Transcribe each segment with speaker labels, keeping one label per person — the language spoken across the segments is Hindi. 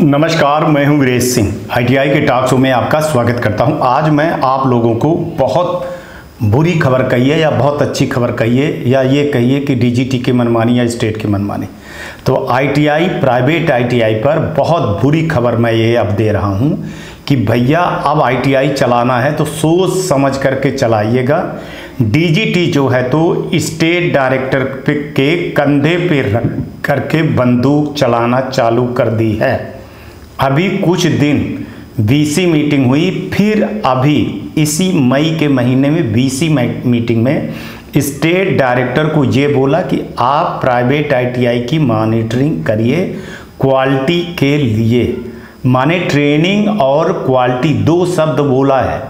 Speaker 1: नमस्कार, मैं हूं वीरेश सिंह। आईटीआई के टॉक शो में आपका स्वागत करता हूं। आज मैं आप लोगों को बहुत बुरी खबर कहिए या बहुत अच्छी खबर कहिए या ये कहिए कि डीजीटी की मनमानी या स्टेट की मनमानी, तो आईटीआई प्राइवेट आईटीआई पर बहुत बुरी खबर मैं ये अब दे रहा हूं कि भैया अब आईटीआई चलाना है तो सोच समझ करके चलाइएगा। डीजीटी जो है तो स्टेट डायरेक्टर के कंधे पे रख करके बंदूक चलाना चालू कर दी है। अभी कुछ दिन वीसी मीटिंग हुई, फिर अभी इसी मई के महीने में वीसी मीटिंग में स्टेट डायरेक्टर को ये बोला कि आप प्राइवेट आईटीआई की मॉनिटरिंग करिए क्वालिटी के लिए। माने ट्रेनिंग और क्वालिटी दो शब्द बोला है।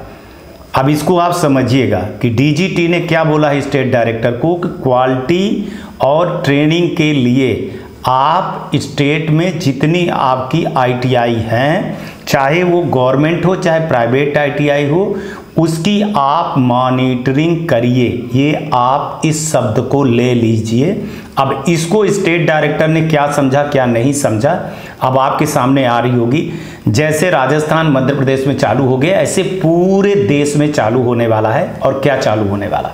Speaker 1: अब इसको आप समझिएगा कि डीजीटी ने क्या बोला है स्टेट डायरेक्टर को कि क्वालिटी और ट्रेनिंग के लिए आप स्टेट में जितनी आपकी आईटीआई हैं, चाहे वो गवर्नमेंट हो चाहे प्राइवेट आईटीआई हो, उसकी आप मॉनिटरिंग करिए। ये आप इस शब्द को ले लीजिए। अब इसको स्टेट डायरेक्टर ने क्या समझा क्या नहीं समझा अब आपके सामने आ रही होगी। जैसे राजस्थान मध्य प्रदेश में चालू हो गया, ऐसे पूरे देश में चालू होने वाला है। और क्या चालू होने वाला,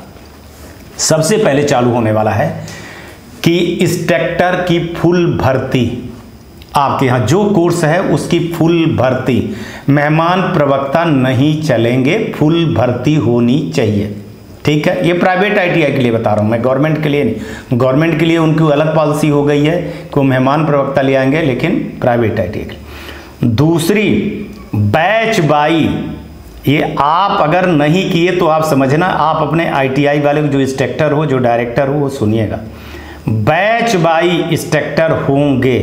Speaker 1: सबसे पहले चालू होने वाला है कि इंस्ट्रक्टर की फुल भर्ती, आपके यहाँ जो कोर्स है उसकी फुल भर्ती, मेहमान प्रवक्ता नहीं चलेंगे, फुल भर्ती होनी चाहिए। ठीक है, ये प्राइवेट आईटीआई के लिए बता रहा हूँ मैं, गवर्नमेंट के लिए नहीं। गवर्नमेंट के लिए उनकी अलग पॉलिसी हो गई है कि वो मेहमान प्रवक्ता ले आएंगे, लेकिन प्राइवेट आईटीआई के लिए। दूसरी, बैच बाई, ये आप अगर नहीं किए तो आप समझना, आप अपने आईटीआई वाले जो इंस्ट्रक्टर हो, जो डायरेक्टर हो, वो सुनिएगा। बैच बाई इंस्ट्रक्टर होंगे।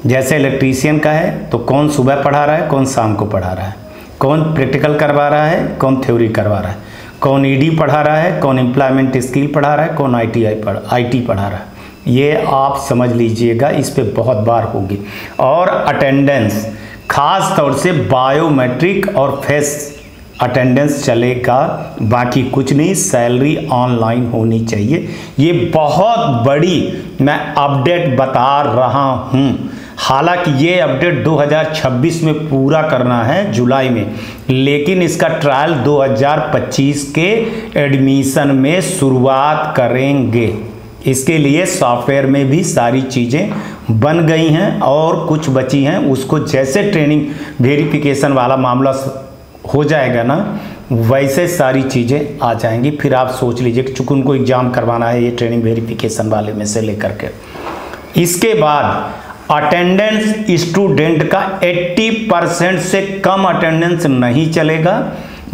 Speaker 1: जैसे इलेक्ट्रीशियन का है तो कौन सुबह पढ़ा रहा है, कौन शाम को पढ़ा रहा है, कौन प्रैक्टिकल करवा रहा है, कौन थ्योरी करवा रहा है, कौन ईडी पढ़ा रहा है, कौन एम्प्लॉयमेंट स्किल पढ़ा रहा है, कौन आईटी पढ़ा रहा है। ये आप समझ लीजिएगा, इस पे बहुत बार होगी। और अटेंडेंस, खास तौर से बायोमेट्रिक और फेस अटेंडेंस चलेगा, बाकी कुछ नहीं। सैलरी ऑनलाइन होनी चाहिए। ये बहुत बड़ी मैं अपडेट बता रहा हूँ। हालांकि ये अपडेट 2026 में पूरा करना है, जुलाई में, लेकिन इसका ट्रायल 2025 के एडमिशन में शुरुआत करेंगे। इसके लिए सॉफ्टवेयर में भी सारी चीज़ें बन गई हैं और कुछ बची हैं। उसको जैसे ट्रेनिंग वेरिफिकेशन वाला मामला हो जाएगा ना, वैसे सारी चीज़ें आ जाएंगी। फिर आप सोच लीजिए कि चूंकि उनको एग्जाम करवाना है ये ट्रेनिंग वेरिफिकेशन वाले में से लेकर के। इसके बाद अटेंडेंस, स्टूडेंट का 80% से कम अटेंडेंस नहीं चलेगा।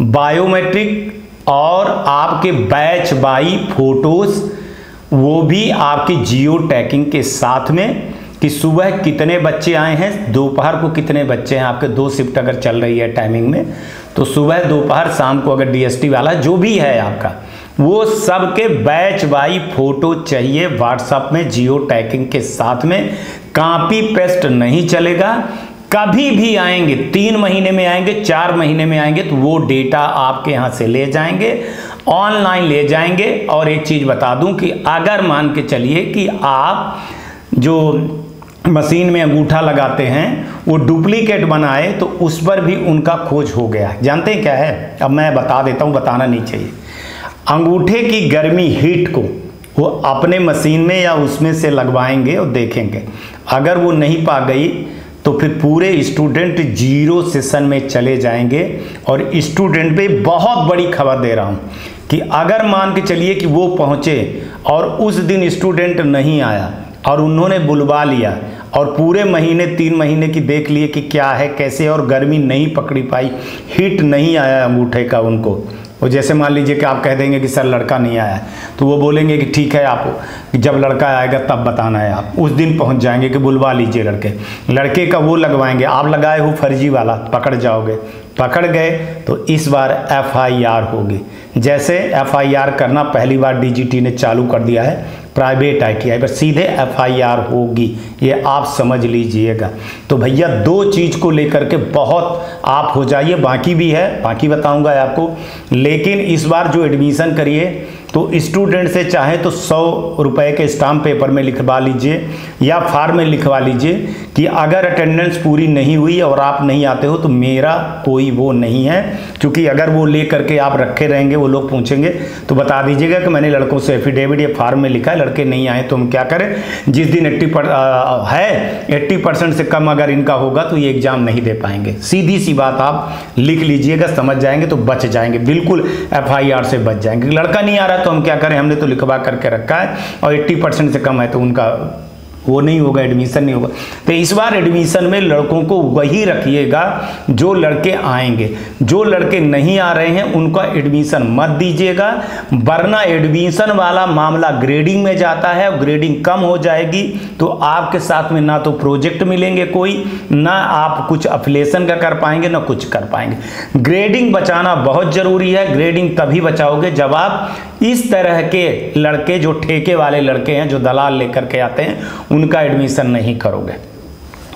Speaker 1: बायोमेट्रिक और आपके बैच बाई फोटोज, वो भी आपकी जियो टैगिंग के साथ में, कि सुबह कितने बच्चे आए हैं, दोपहर को कितने बच्चे हैं। आपके 2 शिफ्ट अगर चल रही है टाइमिंग में, तो सुबह दोपहर शाम को अगर डीएसटी वाला जो भी है आपका, वो सब के बैच बाई फोटो चाहिए व्हाट्सएप में जियो टैगिंग के साथ में। कॉपी पेस्ट नहीं चलेगा। कभी भी आएंगे, 3 महीने में आएंगे, 4 महीने में आएंगे, तो वो डेटा आपके यहाँ से ले जाएंगे, ऑनलाइन ले जाएंगे। और एक चीज़ बता दूं कि अगर मान के चलिए कि आप जो मशीन में अंगूठा लगाते हैं वो डुप्लीकेट बनाए, तो उस पर भी उनका खोज हो गया। जानते हैं क्या है, अब मैं बता देता हूँ, बताना नहीं चाहिए। अंगूठे की गर्मी, हीट को वो अपने मशीन में या उसमें से लगवाएंगे और देखेंगे। अगर वो नहीं पा गई तो फिर पूरे स्टूडेंट 0 सेशन में चले जाएंगे। और स्टूडेंट पे बहुत बड़ी खबर दे रहा हूँ कि अगर मान के चलिए कि वो पहुँचे और उस दिन स्टूडेंट नहीं आया और उन्होंने बुलवा लिया और पूरे महीने 3 महीने की देख लिए कि क्या है कैसे, और गर्मी नहीं पकड़ी पाई, हीट नहीं आया अंगूठे का उनको, वो जैसे मान लीजिए कि आप कह देंगे कि सर लड़का नहीं आया, तो वो बोलेंगे कि ठीक है, आप जब लड़का आएगा तब बताना है। आप उस दिन पहुंच जाएंगे कि बुलवा लीजिए लड़के का वो लगवाएंगे, आप लगाए हो फर्जी वाला, पकड़ जाओगे। पकड़ गए तो इस बार एफआईआर होगी। जैसे एफआईआर करना पहली बार डीजीटी ने चालू कर दिया है प्राइवेट आईटीआई पर, सीधे एफआईआर होगी, ये आप समझ लीजिएगा। तो भैया 2 चीज़ को लेकर के बहुत आप हो जाइए, बाकी भी है, बाकी बताऊंगा आपको। लेकिन इस बार जो एडमिशन करिए तो स्टूडेंट से चाहे तो 100 रुपये के स्टाम्प पेपर में लिखवा लीजिए या फॉर्म में लिखवा लीजिए कि अगर अटेंडेंस पूरी नहीं हुई और आप नहीं आते हो तो मेरा कोई वो नहीं है, क्योंकि अगर वो ले करके आप रखे रहेंगे, वो लोग पूछेंगे तो बता दीजिएगा कि मैंने लड़कों से एफिडेविट या फॉर्म में लिखा है, लड़के नहीं आए तो हम क्या करें। जिस दिन 80% से कम अगर इनका होगा तो ये एग्जाम नहीं दे पाएंगे। सीधी सी बात आप लिख लीजिएगा, समझ जाएंगे तो बच जाएंगे, बिल्कुल FIR से बच जाएंगे। लड़का नहीं आ रहा तो हम क्या करें, हमने तो लिखवा करके रखा है और 80% से कम है तो उनका वो नहीं होगा, एडमिशन नहीं होगा। तो इस बार एडमिशन में लड़कों को वही रखिएगा जो लड़के आएंगे, जो लड़के नहीं आ रहे हैं उनका एडमिशन मत दीजिएगा, वरना एडमिशन वाला मामला ग्रेडिंग में जाता है, ग्रेडिंग कम हो जाएगी तो आपके साथ में ना तो प्रोजेक्ट मिलेंगे कोई, ना आप कुछ अफिलिएशन का कर पाएंगे, ना कुछ कर पाएंगे। ग्रेडिंग बचाना बहुत जरूरी है। ग्रेडिंग तभी बचाओगे जब आप इस तरह के लड़के, जो ठेके वाले लड़के हैं, जो दलाल लेकर के आते हैं, उनका एडमिशन नहीं करोगे।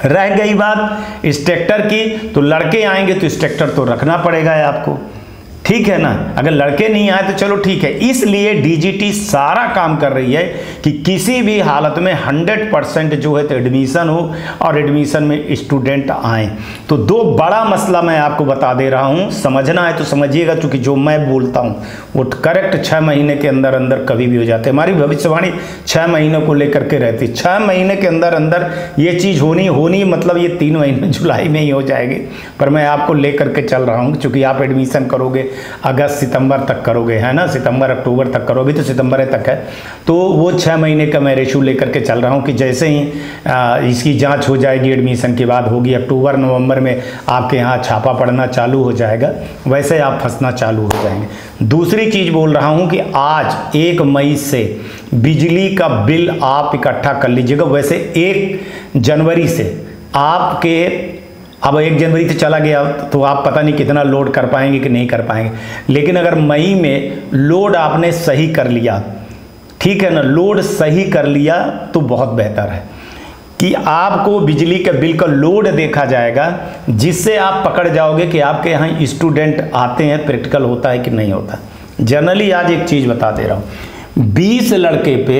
Speaker 1: रह गई बात इंस्ट्रक्टर की, तो लड़के आएंगे तो इंस्ट्रक्टर तो रखना पड़ेगा आपको, ठीक है ना। अगर लड़के नहीं आए तो चलो ठीक है। इसलिए DGT सारा काम कर रही है कि किसी भी हालत में 100% जो है तो एडमिशन हो और एडमिशन में स्टूडेंट आए। तो दो बड़ा मसला मैं आपको बता दे रहा हूं, समझना है तो समझिएगा, क्योंकि जो मैं बोलता हूं वो करेक्ट 6 महीने के अंदर अंदर कभी भी हो जाते हैं। हमारी भविष्यवाणी 6 महीनों को लेकर के रहती। 6 महीने के अंदर अंदर ये चीज़ होनी मतलब ये 3 महीने जुलाई में ही हो जाएगी, पर मैं आपको लेकर के चल रहा हूँ, क्योंकि आप एडमिशन करोगे अगस्त सितंबर तक करोगे, है ना, सितंबर अक्टूबर तक करोगे, तो सितंबर तक है, तो वो 6 महीने का मैं रेशो लेकर के चल रहा हूँ कि जैसे ही इसकी जांच हो जाएगी, एडमिशन के बाद होगी, अक्टूबर नवंबर में आपके यहाँ छापा पड़ना चालू हो जाएगा, वैसे आप फंसना चालू हो जाएंगे। दूसरी चीज़ बोल रहा हूँ कि आज 1 मई से बिजली का बिल आप इकट्ठा कर लीजिएगा। वैसे 1 जनवरी से आपके, अब 1 जनवरी से चला गया तो आप पता नहीं कितना लोड कर पाएंगे कि नहीं कर पाएंगे, लेकिन अगर मई में लोड आपने सही कर लिया, ठीक है ना, लोड सही कर लिया तो बहुत बेहतर है कि आपको बिजली के बिल का लोड देखा जाएगा, जिससे आप पकड़ जाओगे कि आपके यहाँ स्टूडेंट आते हैं, प्रैक्टिकल होता है कि नहीं होता। जनरली आज एक चीज़ बता दे रहा हूँ, 20 लड़के पे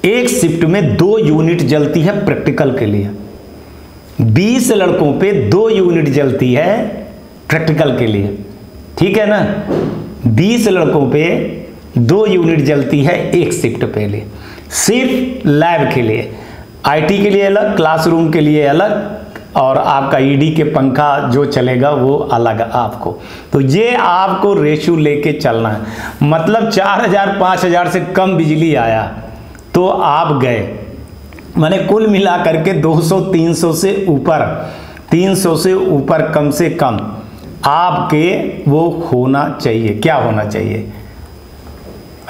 Speaker 1: एक शिफ्ट में 2 यूनिट जलती है प्रैक्टिकल के लिए। 20 लड़कों पे 2 यूनिट जलती है प्रैक्टिकल के लिए, ठीक है ना। 20 लड़कों पे 2 यूनिट जलती है एक शिफ्ट पे लिए, सिर्फ लैब के लिए। IT के लिए अलग, क्लासरूम के लिए अलग, और आपका ED के पंखा जो चलेगा वो अलग आपको। तो ये आपको रेशो लेके चलना है। मतलब 4000 5000 से कम बिजली आया तो आप गए, मैंने कुल मिला करके 200-300 से ऊपर, 300 से ऊपर कम से कम आपके वो होना चाहिए। क्या होना चाहिए,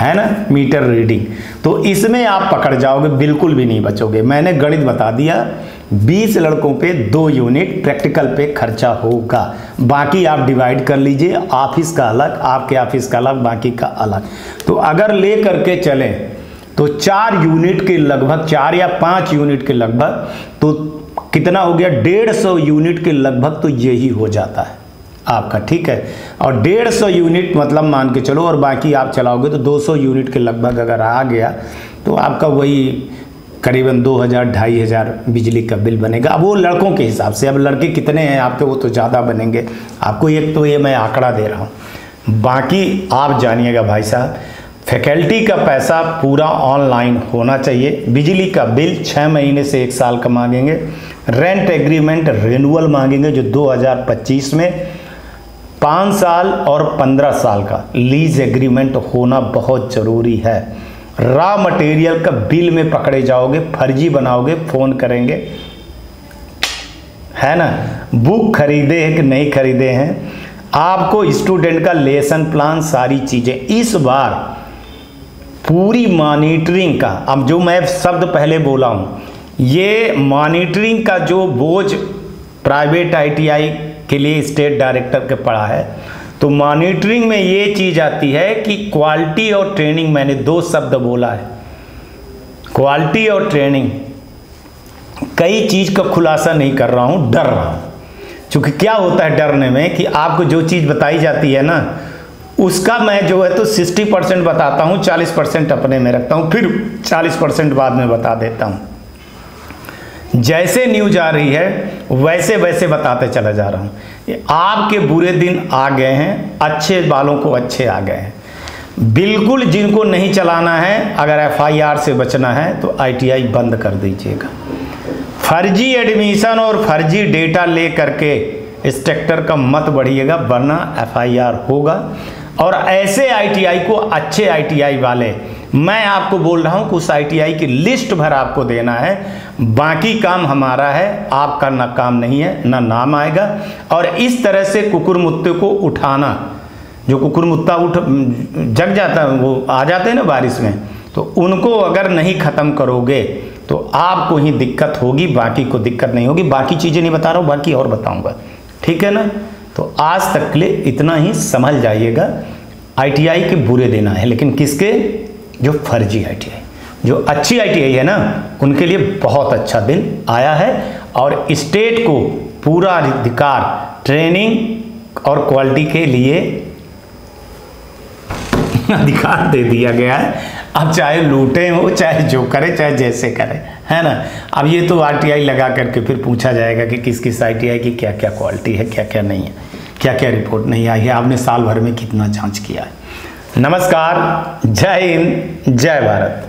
Speaker 1: है ना, मीटर रीडिंग। तो इसमें आप पकड़ जाओगे, बिल्कुल भी नहीं बचोगे। मैंने गणित बता दिया, 20 लड़कों पे 2 यूनिट प्रैक्टिकल पे खर्चा होगा, बाकी आप डिवाइड कर लीजिए, ऑफिस का अलग, आपके ऑफिस का अलग, बाकी का अलग। तो अगर ले करके चले तो 4 यूनिट के लगभग, 4 या 5 यूनिट के लगभग, तो कितना हो गया, 150 यूनिट के लगभग तो यही हो जाता है आपका, ठीक है। और 150 यूनिट मतलब मान के चलो, और बाकी आप चलाओगे तो 200 यूनिट के लगभग अगर आ गया तो आपका वही करीबन 2000-2500 बिजली का बिल बनेगा। अब वो लड़कों के हिसाब से, अब लड़के कितने हैं आपके, वो तो ज़्यादा बनेंगे आपको। एक तो ये मैं आंकड़ा दे रहा हूँ, बाकी आप जानिएगा भाई साहब, फैकल्टी का पैसा पूरा ऑनलाइन होना चाहिए। बिजली का बिल 6 महीने से 1 साल का मांगेंगे। रेंट एग्रीमेंट रिन्यूअल मांगेंगे जो 2025 में, 5 साल और 15 साल का लीज एग्रीमेंट होना बहुत ज़रूरी है। रॉ मटेरियल का बिल में पकड़े जाओगे, फर्जी बनाओगे, फ़ोन करेंगे, है ना। बुक खरीदे हैं कि नहीं खरीदे हैं, आपको स्टूडेंट का लेसन प्लान, सारी चीज़ें। इस बार पूरी मॉनिटरिंग का, अब जो मैं शब्द पहले बोला हूँ, ये मॉनिटरिंग का जो बोझ प्राइवेट ITI के लिए स्टेट डायरेक्टर के पड़ा है, तो मॉनिटरिंग में ये चीज़ आती है कि क्वालिटी और ट्रेनिंग, मैंने 2 शब्द बोला है, क्वालिटी और ट्रेनिंग। कई चीज़ का खुलासा नहीं कर रहा हूँ, डर रहा हूँ, क्योंकि क्या होता है डरने में कि आपको जो चीज़ बताई जाती है ना, उसका मैं जो है तो 60% बताता हूँ, 40% अपने में रखता हूँ, फिर 40% बाद में बता देता हूँ। जैसे न्यूज आ रही है वैसे वैसे बताते चला जा रहा हूँ। आपके बुरे दिन आ गए हैं, अच्छे वालों को अच्छे आ गए हैं। बिल्कुल जिनको नहीं चलाना है, अगर FIR से बचना है तो ITI बंद कर दीजिएगा। फर्जी एडमिशन और फर्जी डेटा ले करके इंस्ट्रक्टर का मत बढ़िएगा, वरना FIR होगा। और ऐसे ITI को, अच्छे ITI वाले, मैं आपको बोल रहा हूं कि उस ITI की लिस्ट भर आपको देना है। बाकी काम हमारा है, आपका ना काम नहीं है, ना नाम आएगा। और इस तरह से कुकुर मुत्ते को उठाना, जो कुकुर मुत्ता जग जाता है, वो आ जाते हैं ना बारिश में, तो उनको अगर नहीं ख़त्म करोगे तो आपको ही दिक्कत होगी, बाकी को दिक्कत नहीं होगी। बाकी चीज़ें नहीं बता रहा हूँ, बाकी और बताऊँगा, ठीक है ना। तो आज तक के लिए इतना ही समझ जाइएगा। ITI के बुरे देना है, लेकिन किसके? जो फर्जी ITI। जो अच्छी ITI है ना, उनके लिए बहुत अच्छा दिन आया है। और स्टेट को पूरा अधिकार ट्रेनिंग और क्वालिटी के लिए अधिकार दे दिया गया है। अब चाहे लूटे हो, चाहे जो करे, चाहे जैसे करे, है ना। अब ये तो RTI लगा करके फिर पूछा जाएगा कि किस किस ITI की क्या क्या क्वालिटी है, क्या क्या नहीं है, क्या क्या रिपोर्ट नहीं आई है, आपने साल भर में कितना जांच किया है। नमस्कार, जय हिंद, जय भारत।